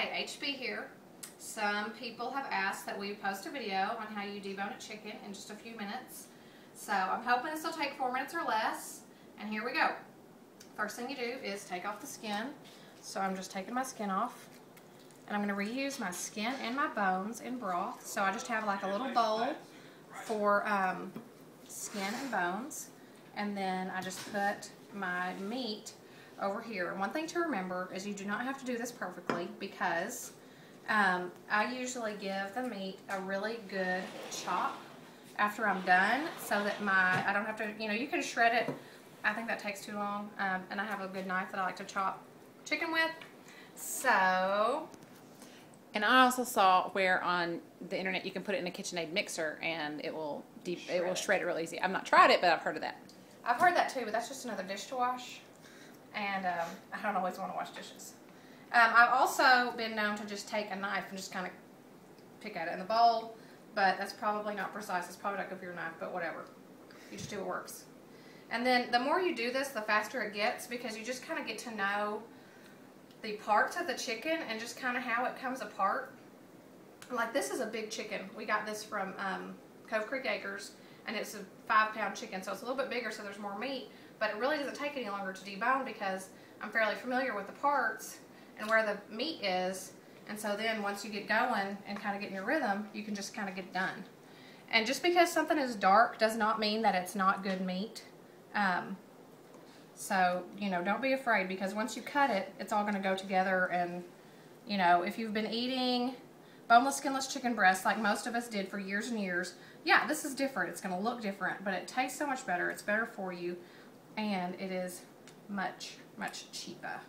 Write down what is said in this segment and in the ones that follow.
Okay, HB here. Some people have asked that we post a video on how you debone a chicken in just a few minutes. So I'm hoping this will take 4 minutes or less. And here we go. First thing you do is take off the skin. So I'm just taking my skin off. And I'm going to reuse my skin and my bones in broth. So I just have like a little bowl for skin and bones. And then I just put my meat over here. And one thing to remember is you do not have to do this perfectly, because I usually give the meat a really good chop after I'm done, so that I don't have to, you can shred it. I think that takes too long, and I have a good knife that I like to chop chicken with. So, and I also saw where on the internet you can put it in a KitchenAid mixer and it will shred it real easy. I've not tried it, but I've heard of that. I've heard that too, but that's just another dish to wash, and I don't always want to wash dishes. I've also been known to just take a knife and just kind of pick at it in the bowl, but that's probably not precise. It's probably not good for your knife, but whatever. You just do what works. And then the more you do this, the faster it gets, because you just kind of get to know the parts of the chicken and just kind of how it comes apart. Like, this is a big chicken. We got this from Cove Creek Acres, and it's a 5-pound chicken, so it's a little bit bigger, so there's more meat, but it really doesn't take any longer to debone because I'm fairly familiar with the parts and where the meat is. And so then once you get going and kind of get in your rhythm, you can just kind of get it done. And just because something is dark does not mean that it's not good meat. So, don't be afraid, because once you cut it, it's all going to go together. And, if you've been eating boneless, skinless chicken breasts like most of us did for years and years, yeah, this is different. It's going to look different, but it tastes so much better. It's better for you, and it is much, much cheaper.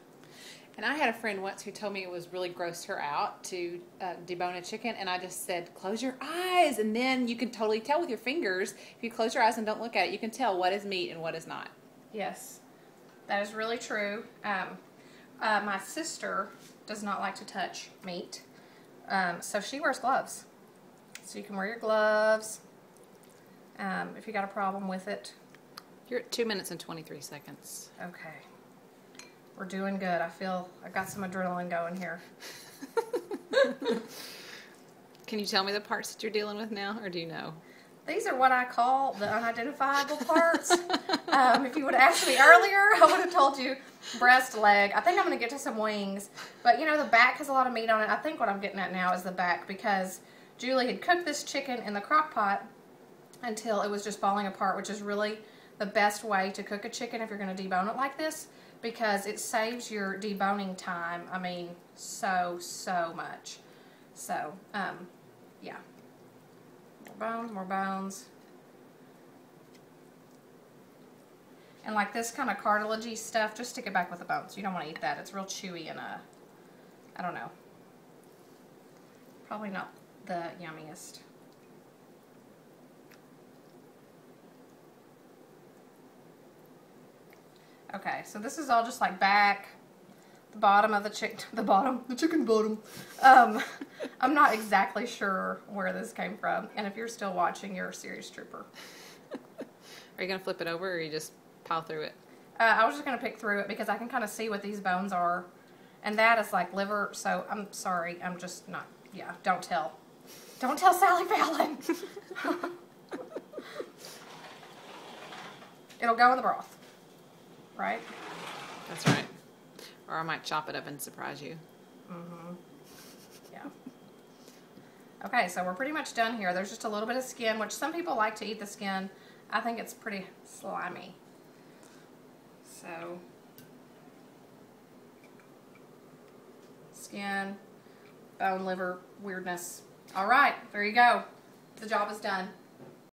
And I had a friend once who told me it was really grossed her out to debone a chicken, and I just said, close your eyes, and then you can totally tell with your fingers. If you close your eyes and don't look at it, you can tell what is meat and what is not. Yes, that is really true. My sister does not like to touch meat, so she wears gloves. So you can wear your gloves if you got a problem with it. You're at 2 minutes and 23 seconds. Okay. We're doing good. I feel I got some adrenaline going here. Can you tell me the parts that you're dealing with now, or do you know? These are what I call the unidentifiable parts. If you would have asked me earlier, I would have told you breast, leg. I think I'm going to get to some wings. But, the back has a lot of meat on it. I think what I'm getting at now is the back, because Julie had cooked this chicken in the crock pot until it was just falling apart, which is really the best way to cook a chicken if you're going to debone it like this, because it saves your deboning time. I mean, so much. So, yeah. More bones. And like this kind of cartilagey stuff, just stick it back with the bones. You don't want to eat that. It's real chewy and, I don't know. Probably not the yummiest. Okay, so this is all just like back, the bottom of the chicken, the chicken bottom. I'm not exactly sure where this came from, and if you're still watching, you're a serious trooper. Are you going to flip it over, or you just pile through it? I was just going to pick through it, because I can kind of see what these bones are, and that is like liver, so I'm sorry, I'm just not, yeah, don't tell Sally Fallon. It'll go in the broth. Right? That's right. Or I might chop it up and surprise you. Mm-hmm. Yeah. Okay, so we're pretty much done here. There's just a little bit of skin, which some people like to eat the skin. I think it's pretty slimy. So, skin, bone, liver, weirdness. All right, there you go. The job is done.